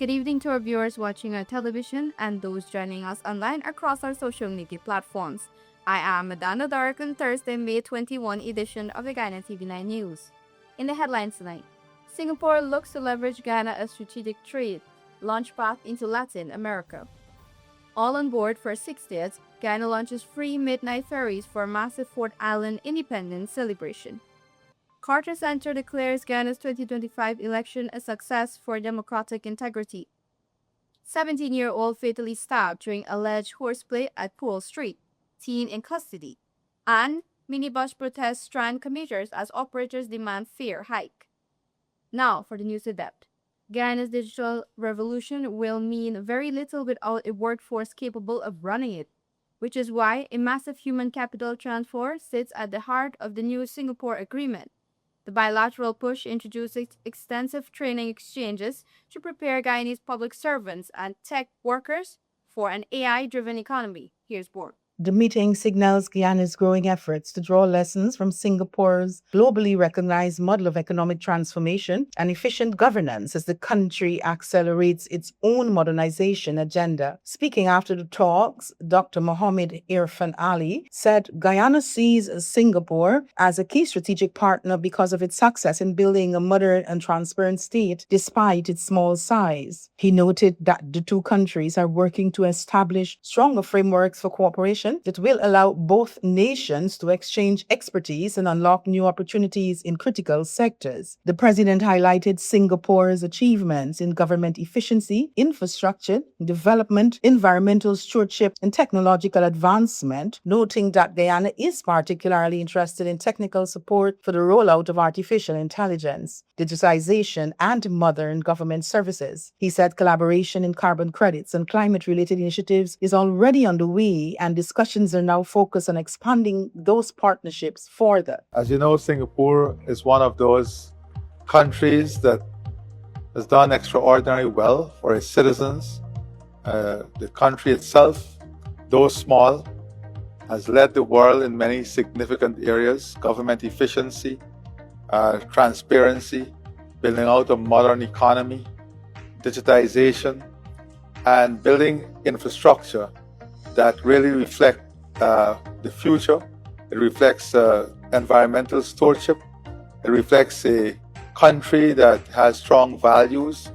Good evening to our viewers watching our television and those joining us online across our social media platforms. I am Madonna Dark on Thursday, May 21 edition of the Guyana TV9 News. In the headlines tonight, Singapore looks to leverage Guyana as strategic trade, LAUNCHPAD into Latin America. All on board for 60th, Guyana launches free midnight ferries for massive Fort Island independence celebration. Carter Center declares Guyana's 2025 election a success for democratic integrity. 17-year-old fatally stabbed during alleged horseplay at CORAL Street. Teen in custody. And minibus protests STRAND commuters as operators demand fare hike. Now for the news in depth. Guyana's digital revolution will mean very little without a workforce capable of running it, which is why a massive human capital transfer sits at the heart of the new Singapore Agreement. The bilateral push introduces extensive training exchanges to prepare Guyanese public servants and tech workers for an AI-driven economy. Here's more. The meeting signals Guyana's growing efforts to draw lessons from Singapore's globally recognized model of economic transformation and efficient governance as the country accelerates its own modernization agenda. Speaking after the talks, Dr. Mohammed Irfan Ali said Guyana sees Singapore as a key strategic partner because of its success in building a modern and transparent state despite its small size. He noted that the two countries are working to establish stronger frameworks for cooperation that will allow both nations to exchange expertise and unlock new opportunities in critical sectors. The president highlighted Singapore's achievements in government efficiency, infrastructure, development, environmental stewardship, and technological advancement, noting that Guyana is particularly interested in technical support for the rollout of artificial intelligence, digitization, and modern government services. He said collaboration in carbon credits and climate-related initiatives is already underway, and discussions are now focused on expanding those partnerships further. As you know, Singapore is one of those countries that has done extraordinarily well for its citizens. The country itself, though small, has led the world in many significant areas: government efficiency, transparency, building out a modern economy, digitization, and building infrastructure that really reflect the future. It reflects environmental stewardship. It reflects a country that has strong values,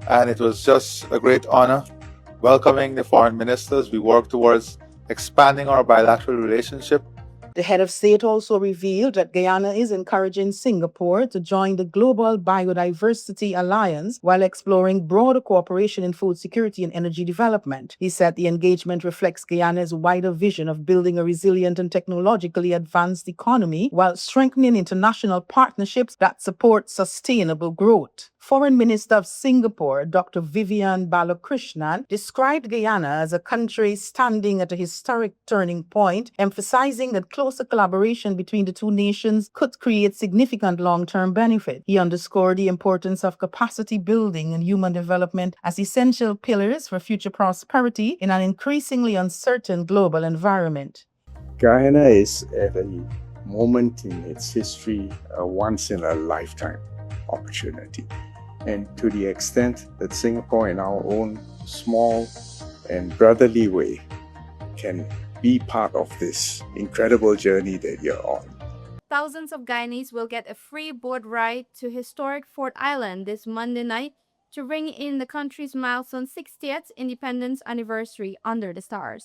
and it was just a great honor welcoming the foreign ministers. We work towards expanding our bilateral relationship. The head of state also revealed that Guyana is encouraging Singapore to join the Global Biodiversity Alliance while exploring broader cooperation in food security and energy development. He said the engagement reflects Guyana's wider vision of building a resilient and technologically advanced economy while strengthening international partnerships that support sustainable growth. Foreign Minister of Singapore, Dr. Vivian Balakrishnan, described Guyana as a country standing at a historic turning point, emphasizing that closer collaboration between the two nations could create significant long-term benefit. He underscored the importance of capacity building and human development as essential pillars for future prosperity in an increasingly uncertain global environment. Guyana is at a moment in its history, a once-in-a-lifetime opportunity. And to the extent that Singapore, in our own small and brotherly way, can be part of this incredible journey that you're on. Thousands of Guyanese will get a free boat ride to historic Fort Island this Monday night to ring in the country's milestone 60th independence anniversary under the stars.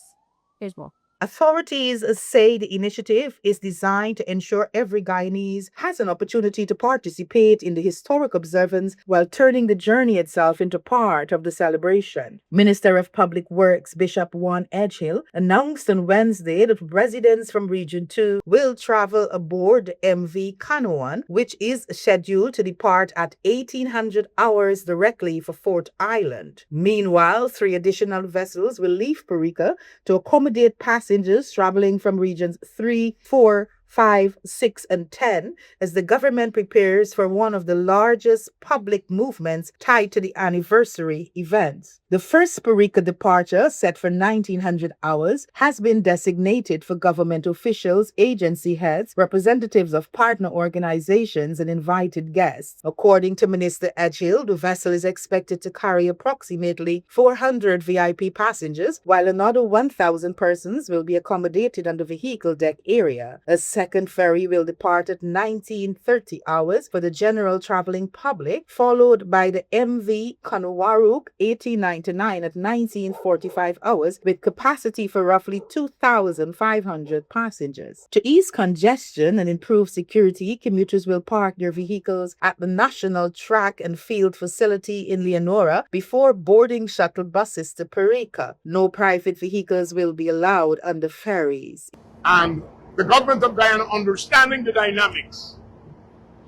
Here's more. Authorities say the initiative is designed to ensure every Guyanese has an opportunity to participate in the historic observance while turning the journey itself into part of the celebration. Minister of Public Works Bishop Juan Edgehill announced on Wednesday that residents from Region 2 will travel aboard MV Canoan, which is scheduled to depart at 1800 hours directly for Fort Island. Meanwhile, 3 additional vessels will leave Parika to accommodate passengers traveling from regions 3, 4, 5, 6, and 10 as the government prepares for one of the largest public movements tied to the anniversary events. The first Parika departure, set for 1900 hours, has been designated for government officials, agency heads, representatives of partner organizations, and invited guests. According to Minister Edgehill, the vessel is expected to carry approximately 400 VIP passengers, while another 1,000 persons will be accommodated on the vehicle deck area. A second ferry will depart at 1930 hours for the general traveling public, followed by the MV Kanuwaruk 1899 at 1945 hours with capacity for roughly 2,500 passengers. To ease congestion and improve security, commuters will park their vehicles at the National Track and Field Facility in Leonora before boarding shuttle buses to Parika. No private vehicles will be allowed on the ferries. And the government of Guyana, understanding the dynamics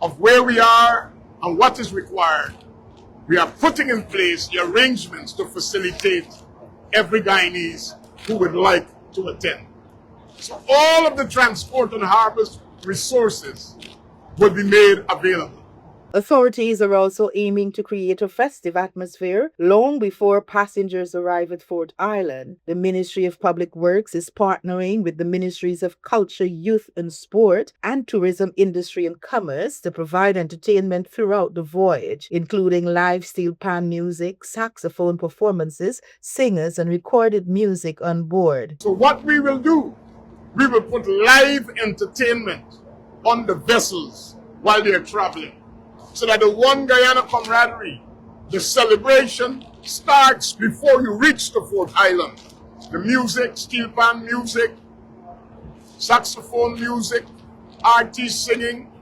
of where we are and what is required, we are putting in place the arrangements to facilitate every Guyanese who would like to attend. So all of the transport and harvest resources will be made available. Authorities are also aiming to create a festive atmosphere long before passengers arrive at Fort Island. The Ministry of Public Works is partnering with the Ministries of Culture, Youth and Sport and Tourism, Industry and Commerce to provide entertainment throughout the voyage, including live steel pan music, saxophone performances, singers and recorded music on board. So what we will do, we will put live entertainment on the vessels while they are traveling, so that the One Guyana camaraderie, the celebration, starts before you reach the Fort Island. The music, steel pan music, saxophone music, artists singing,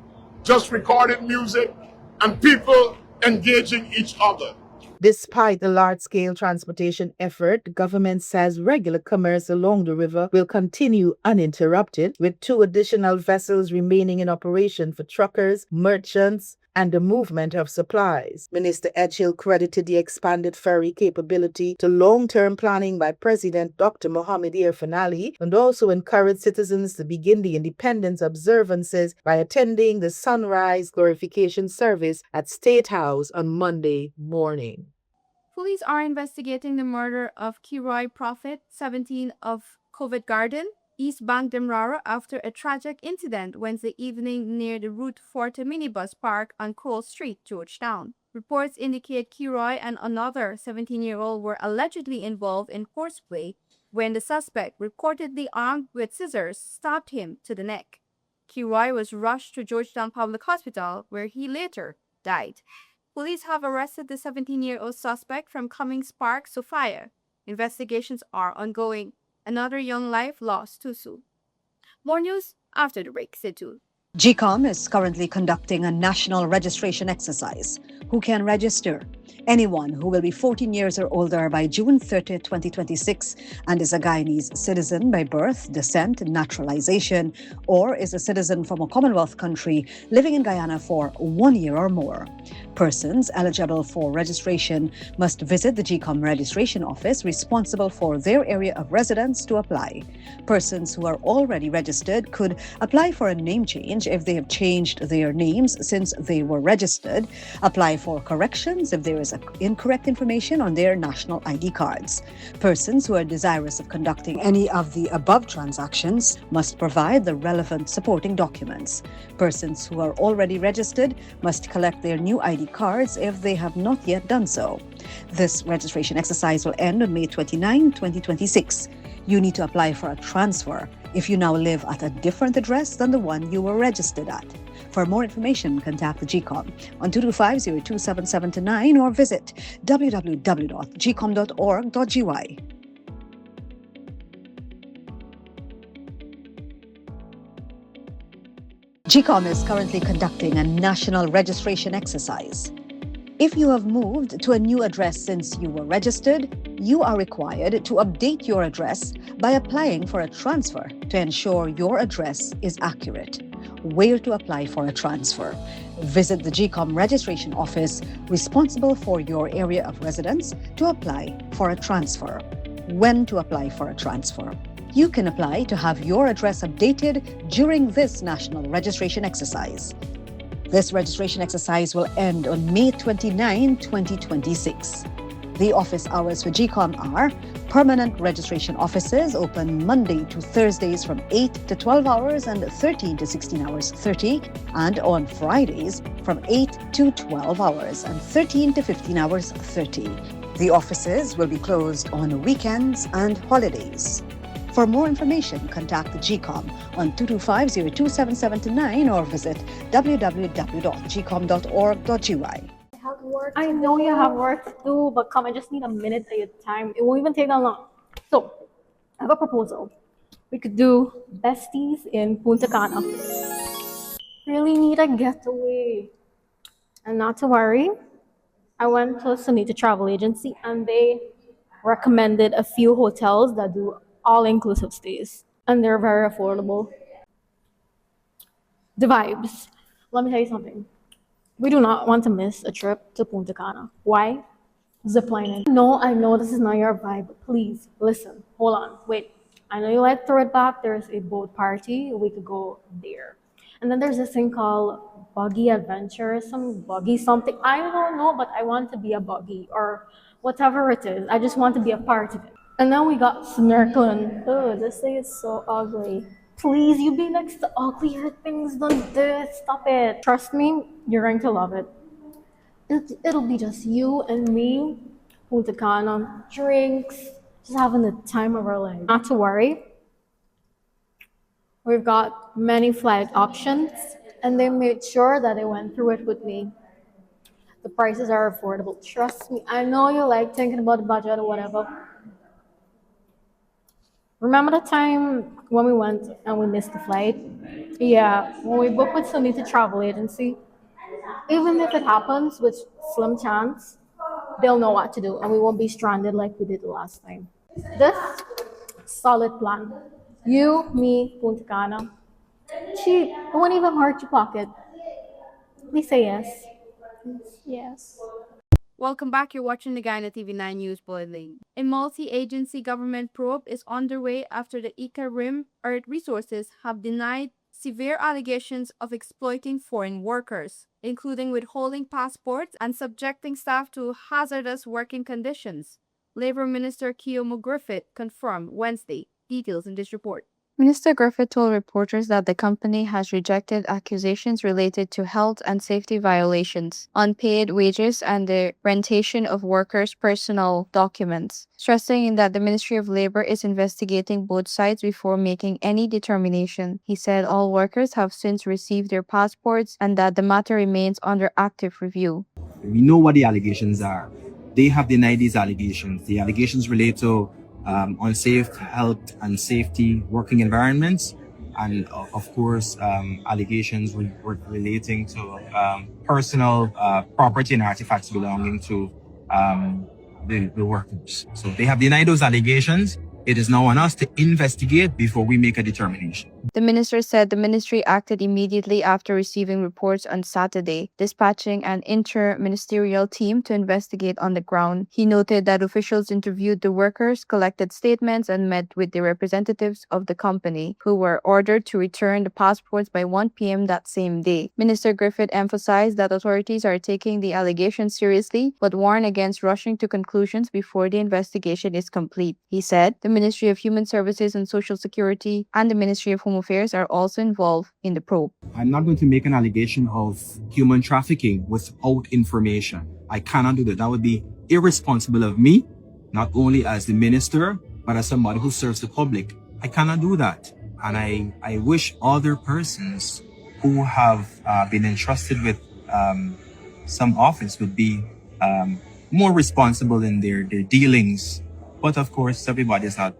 just recorded music, and people engaging each other. Despite the large-scale transportation effort, the government says regular commerce along the river will continue uninterrupted, with 2 additional vessels remaining in operation for truckers, merchants, and the movement of supplies. Minister Edgehill credited the expanded ferry capability to long-term planning by President Dr. Mohamed Irfan and also encouraged citizens to begin the independence observances by attending the sunrise glorification service at State House on Monday morning. Police are investigating the murder of Kiroy Prophet, 17 of Covent Garden, East Bank Demerara, after a tragic incident Wednesday evening near the Route 40 minibus park on CROAL Street, Georgetown. Reports indicate Kiroy and another 17-year-old were allegedly involved in horseplay when the suspect, reportedly armed with scissors, stabbed him to the neck. Kiroy was rushed to Georgetown Public Hospital, where he later died. Police have arrested the 17-year-old suspect from Cummings Park, Sophia. Investigations are ongoing. Another young life lost too soon. More news after the break. Stay tuned. GCOM is currently conducting a national registration exercise. Who can register? Anyone who will be 14 years or older by June 30, 2026 and is a Guyanese citizen by birth, descent, naturalization, or is a citizen from a Commonwealth country living in Guyana for 1 year or more. Persons eligible for registration must visit the GCOM registration office responsible for their area of residence to apply. Persons who are already registered could apply for a name change if they have changed their names since they were registered, apply for corrections if there is incorrect information on their national ID cards. Persons who are desirous of conducting any of the above transactions must provide the relevant supporting documents. Persons who are already registered must collect their new ID cards if they have not yet done so. This registration exercise will end on May 29, 2026. You need to apply for a transfer if you now live at a different address than the one you were registered at. For more information, contact the GCOM on 225-027729 or visit www.gcom.org.gy. GCOM is currently conducting a national registration exercise. If you have moved to a new address since you were registered, you are required to update your address by applying for a transfer to ensure your address is accurate. Where to apply for a transfer? Visit the GCOM registration office responsible for your area of residence to apply for a transfer. When to apply for a transfer? You can apply to have your address updated during this national registration exercise. This registration exercise will end on May 29, 2026. The office hours for GCOM are: permanent registration offices open Monday to Thursdays from 8 to 12 hours and 13 to 16 hours 30, and on Fridays from 8 to 12 hours and 13 to 15 hours 30. The offices will be closed on weekends and holidays. For more information, contact the GCOM on 225-027729 or visit www.gcom.org.gy. I know you have work to do, but come, I just need a minute of your time. It won't even take that long. So, I have a proposal. We could do besties in Punta Cana. Really need a getaway. And not to worry, I went to Sunita Travel Agency and they recommended a few hotels that do all-inclusive stays. And they're very affordable. The vibes. Let me tell you something. We do not want to miss a trip to Punta Cana. Why? Ziplining. No, I know this is not your vibe, but please, listen. Hold on, wait. I know you like throw it back. There's a boat party. We could go there. And then there's this thing called buggy adventure, some buggy something. I don't know, but I want to be a buggy or whatever it is. I just want to be a part of it. And then we got snorkeling. Oh, this thing is so ugly. Please, you be next to uglier things than this. Stop it. Trust me, you're going to love it. It'll be just you and me, Punta Cana, drinks, just having the time of our life. Not to worry. We've got many flight options, and they made sure that they went through it with me. The prices are affordable. Trust me, I know you like thinking about the budget or whatever. Remember the time when we went and we missed the flight? Yeah, when we booked with Sunita Travel Agency, even if it happens, with slim chance, they'll know what to do and we won't be stranded like we did the last time. This solid plan. You, me, Punta Cana. Cheap. It won't even hurt your pocket. Please say yes. Yes. Welcome back. You're watching the Guyana TV9 News Bulletin. A multi-agency government probe is underway after the Rim Earth Resources have denied severe allegations of exploiting foreign workers, including withholding passports and subjecting staff to hazardous working conditions. Labour Minister Keomo Griffith confirmed Wednesday. Details in this report. Minister Griffith told reporters that the company has rejected accusations related to health and safety violations, unpaid wages, and the rentation of workers' personal documents, stressing that the Ministry of Labour is investigating both sides before making any determination. He said all workers have since received their passports and that the matter remains under active review. We know what the allegations are. They have denied these allegations. The allegations relate to unsafe health and safety working environments, and of course allegations relating to personal property and artifacts belonging to the workers. So they have denied those allegations. It is now on us to investigate before we make a determination. The minister said the ministry acted immediately after receiving reports on Saturday, dispatching an inter-ministerial team to investigate on the ground. He noted that officials interviewed the workers, collected statements, and met with the representatives of the company, who were ordered to return the passports by 1 p.m. that same day. Minister Griffith emphasized that authorities are taking the allegations seriously, but warned against rushing to conclusions before the investigation is complete. He said the Ministry of Human Services and Social Security and the Ministry of Home Affairs are also involved in the probe. I'm not going to make an allegation of human trafficking without information. I cannot do that. That would be irresponsible of me, not only as the minister, but as somebody who serves the public. I cannot do that. And I wish other persons who have been entrusted with some office would be more responsible in their dealings. But of course, everybody is not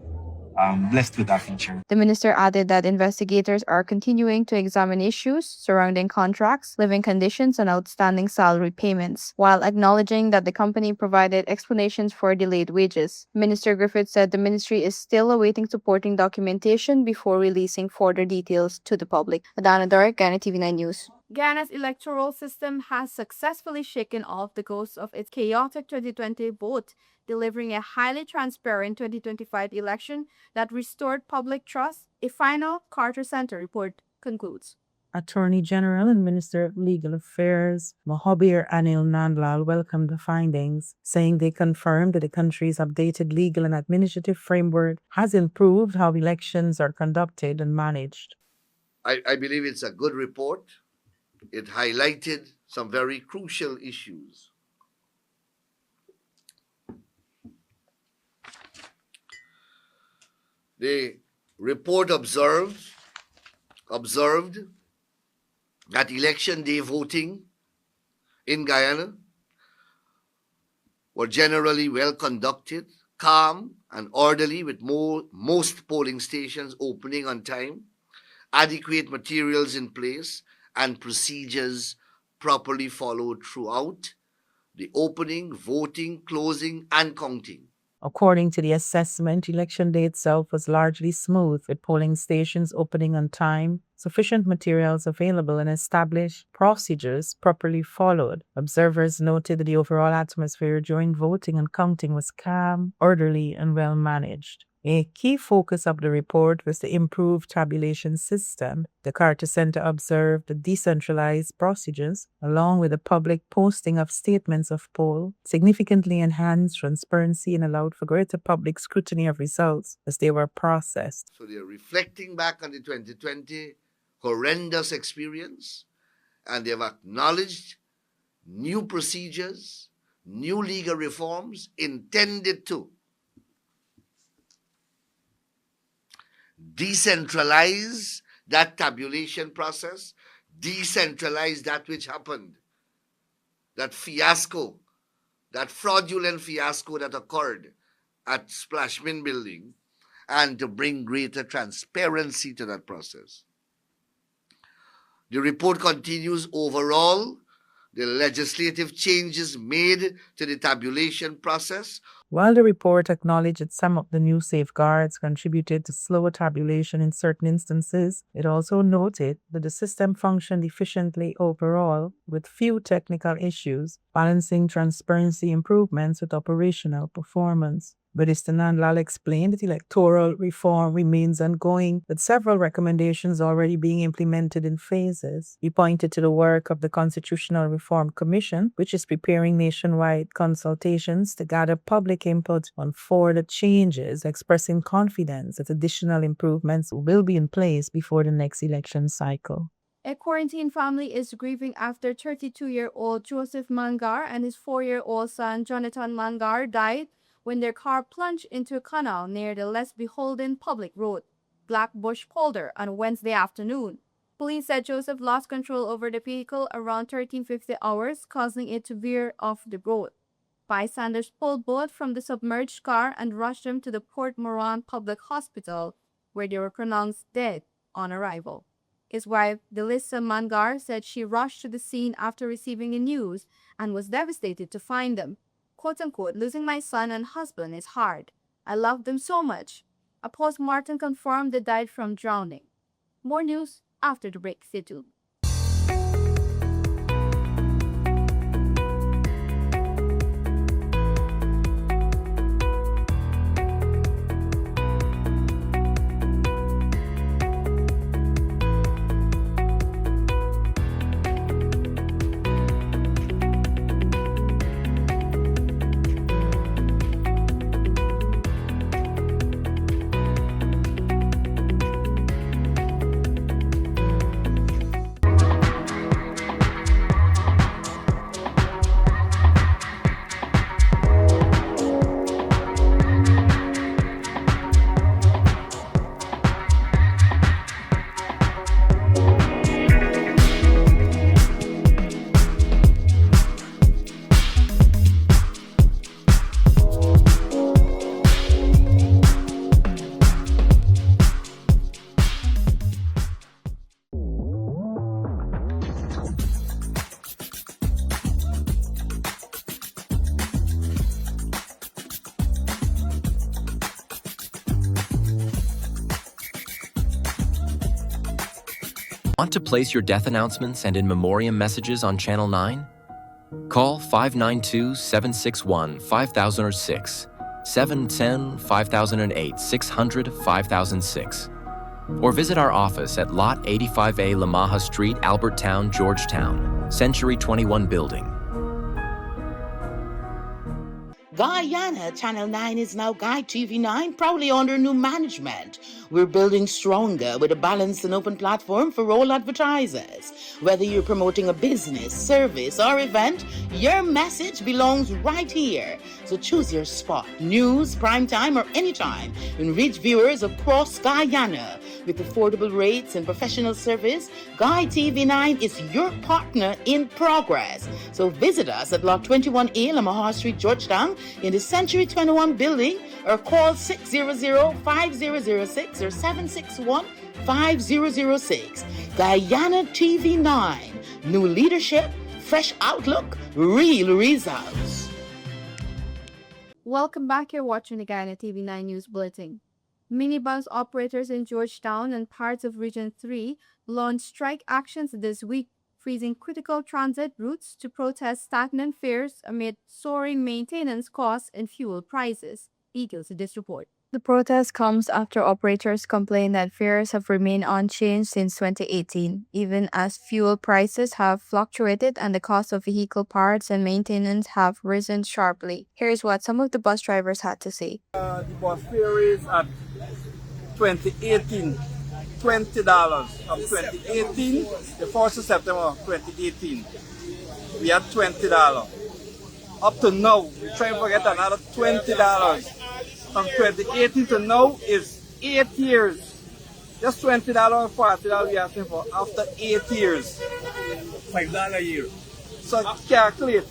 blessed with that feature. The minister added that investigators are continuing to examine issues surrounding contracts, living conditions, and outstanding salary payments, while acknowledging that the company provided explanations for delayed wages. Minister Griffith said the ministry is still awaiting supporting documentation before releasing further details to the public. Adana Dorek, Guyana TV9 News. Guyana's electoral system has successfully shaken off the ghosts of its chaotic 2020 vote, delivering a highly transparent 2025 election that restored public trust, a final Carter Center report concludes. Attorney General and Minister of Legal Affairs, Mahobir Anil Nandlal, welcomed the findings, saying they confirmed that the country's updated legal and administrative framework has improved how elections are conducted and managed. I believe it's a good report. It highlighted some very crucial issues. The report observed that election day voting in Guyana were generally well conducted, calm and orderly, with most polling stations opening on time, adequate materials in place, and procedures properly followed throughout the opening, voting, closing, and counting. According to the assessment, election day itself was largely smooth, with polling stations opening on time, sufficient materials available, and established procedures properly followed. Observers noted that the overall atmosphere during voting and counting was calm, orderly, and well managed. A key focus of the report was the improved tabulation system. The Carter Center observed the decentralized procedures, along with the public posting of statements of poll, significantly enhanced transparency and allowed for greater public scrutiny of results as they were processed. So they are reflecting back on the 2020 horrendous experience, and they have acknowledged new procedures, new legal reforms intended to decentralize that tabulation process, decentralize that which happened, that fiasco, that fraudulent fiasco that occurred at Splashman Building, and to bring greater transparency to that process. The report continues overall, the legislative changes made to the tabulation process. While the report acknowledged that some of the new safeguards contributed to slower tabulation in certain instances, it also noted that the system functioned efficiently overall, with few technical issues, balancing transparency improvements with operational performance. Minister Nandlal explained that electoral reform remains ongoing, with several recommendations already being implemented in phases. He pointed to the work of the Constitutional Reform Commission, which is preparing nationwide consultations to gather public input on further changes, expressing confidence that additional improvements will be in place before the next election cycle. A quarantine family is grieving after 32-year-old Joseph Mangar and his 4-year-old son Jonathan Mangar died when their car plunged into a canal near the less beholden public road, Blackbush Polder, on Wednesday afternoon. Police said Joseph lost control over the vehicle around 1350 hours, causing it to veer off the road. Bystanders pulled both from the submerged car and rushed them to the Port Moran Public Hospital, where they were pronounced dead on arrival. His wife, Delissa Mangar, said she rushed to the scene after receiving the news and was devastated to find them. Quote-unquote, losing my son and husband is hard. I loved them so much. A post-mortem confirmed they died from drowning. More news after the break. Stay tuned. Want to place your death announcements and in memoriam messages on Channel 9? Call 592-761-5006, 710-5008, 600-5006. or visit our office at Lot 85A Lamaha Street, Albertown, Georgetown, Century 21 Building. Guyana Channel 9 is now Guy TV9, proudly under new management. We're building stronger with a balanced and open platform for all advertisers. Whether you're promoting a business, service, or event, your message belongs right here. So choose your spot, news, prime time, or anytime, and reach viewers across Guyana. With affordable rates and professional service, Guy TV9 is your partner in progress. So visit us at Lot 21A Lamaha Street, Georgetown, in the Century 21 building, or call 600-5006 or 761-5006. Guyana TV9. New leadership, fresh outlook, real results. Welcome back. You're watching the Guyana TV9 News Bulletin. Minibus operators in Georgetown and parts of Region 3 launched strike actions this week, freezing critical transit routes to protest stagnant fares amid soaring maintenance costs and fuel prices. Details of this report. The protest comes after operators complain that fares have remained unchanged since 2018, even as fuel prices have fluctuated and the cost of vehicle parts and maintenance have risen sharply. Here's what some of the bus drivers had to say. The bus fare is at 2018, $20. Of 2018, the 1st of September 2018, we had $20. Up to now, we're trying to get another $20. From 2018 to now is 8 years. Just $20 and $40 we asking for after 8 years. $5 a year. So calculate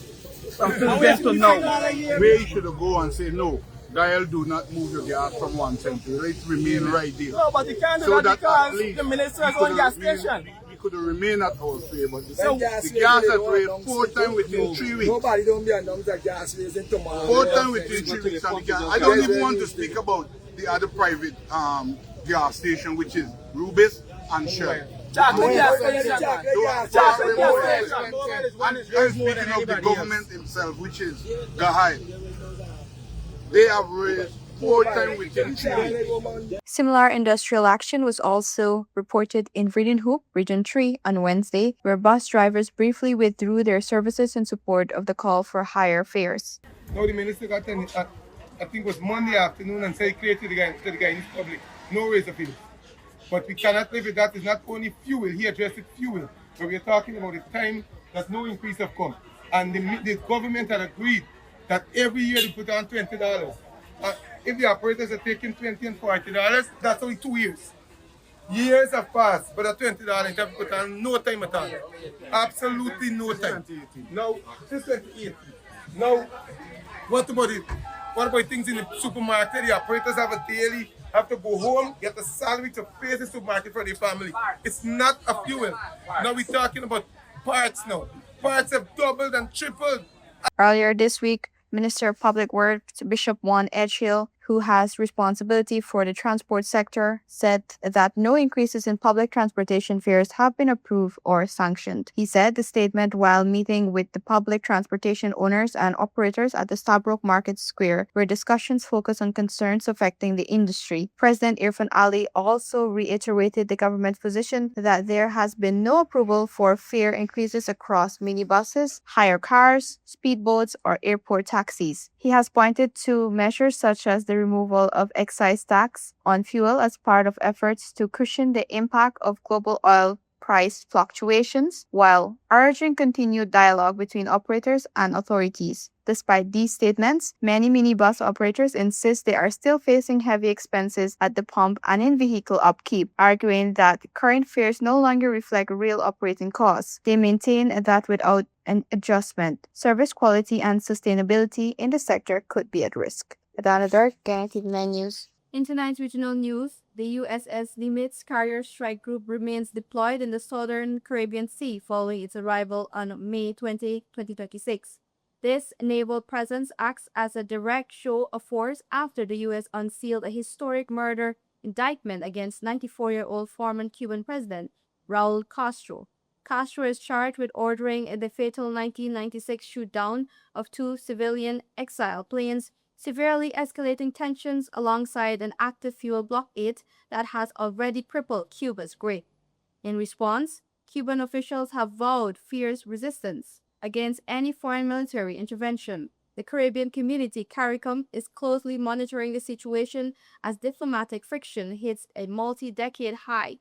from 2010 to now. Where you should go and say no. Dial do not move your gas from 1 cent. It remain right there. No, but you can't do So that that because the minister's own gas station. We could have remained at our fare, but the gas has raised 4 times within 3 weeks. Nobody don't be announced that gas raising tomorrow. 4 times within 3 weeks. And the gas. I don't even want to speak about the other private gas station, which is Rubis and Shell. I'm speaking of the government himself, which is Gahai. They have raised 4 times within 3 weeks. Similar industrial action was also reported in Hoop, Region 3, on Wednesday, where bus drivers briefly withdrew their services in support of the call for higher fares. Now the minister got I think it was Monday afternoon and said clear to the Guyanese public, no raise of fuel. But we cannot live with that. It's not only fuel, he addressed it fuel. But we are talking about the time that no increase have come. And the government had agreed that every year they put on $20. If the operators are taking $20 and $40, that's only 2 years. Years have passed, but at $20 they have put on no time at all. Absolutely no time. Now, since 2018. Now, what about it? What about things in the supermarket? The operators have a daily, have to go home, get a salary to face the supermarket for their family. It's not a fuel. Now we're talking about parts now. Parts have doubled and tripled. Earlier this week, Minister of Public Works Bishop Juan Edgehill, who has responsibility for the transport sector, said that no increases in public transportation fares have been approved or sanctioned. He said the statement while meeting with the public transportation owners and operators at the Stabroek Market Square, where discussions focus on concerns affecting the industry. President Irfan Ali also reiterated the government's position that there has been no approval for fare increases across minibuses, hire cars, speedboats, or airport taxis. He has pointed to measures such as the removal of excise tax on fuel as part of efforts to cushion the impact of global oil price fluctuations, while urging continued dialogue between operators and authorities. Despite these statements, many minibus operators insist they are still facing heavy expenses at the pump and in vehicle upkeep, arguing that current fares no longer reflect real operating costs. They maintain that without an adjustment, service quality and sustainability in the sector could be at risk. Adana Dark, Guyana TV9 News. In tonight's regional news, the USS Nimitz carrier strike group remains deployed in the southern Caribbean Sea following its arrival on May 20, 2026. This naval presence acts as a direct show of force after the U.S. unsealed a historic murder indictment against 94-year-old former Cuban President Raul Castro. Castro is charged with ordering the fatal 1996 shoot-down of 2 civilian exile planes severely escalating tensions alongside an active fuel blockade that has already crippled Cuba's grid. In response, Cuban officials have vowed fierce resistance against any foreign military intervention. The Caribbean community, CARICOM, is closely monitoring the situation as diplomatic friction hits a multi-decade high.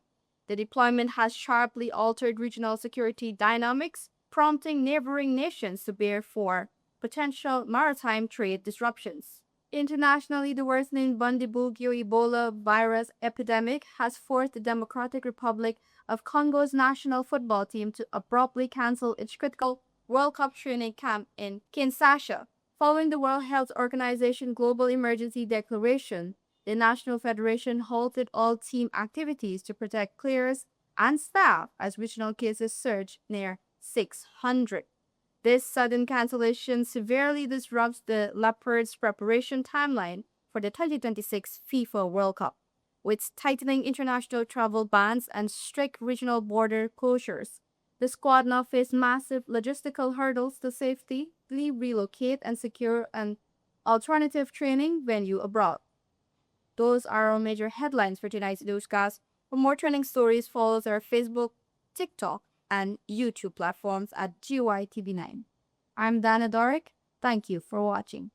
The deployment has sharply altered regional security dynamics, prompting neighboring nations to bear for potential maritime trade disruptions. Internationally, the worsening Bundibugyo Ebola virus epidemic has forced the Democratic Republic of Congo's national football team to abruptly cancel its critical World Cup training camp in Kinshasa. Following the World Health Organization Global Emergency Declaration, the National Federation halted all team activities to protect players and staff as regional cases surged near 600. This sudden cancellation severely disrupts the Leopards' preparation timeline for the 2026 FIFA World Cup, with tightening international travel bans and strict regional border closures. The squad now face massive logistical hurdles to safely relocate and secure an alternative training venue abroad. Those are our major headlines for tonight's newscast. For more trending stories, follow our Facebook, TikTok, and YouTube platforms at GUY TV9. I'm Dana Doric. Thank you for watching.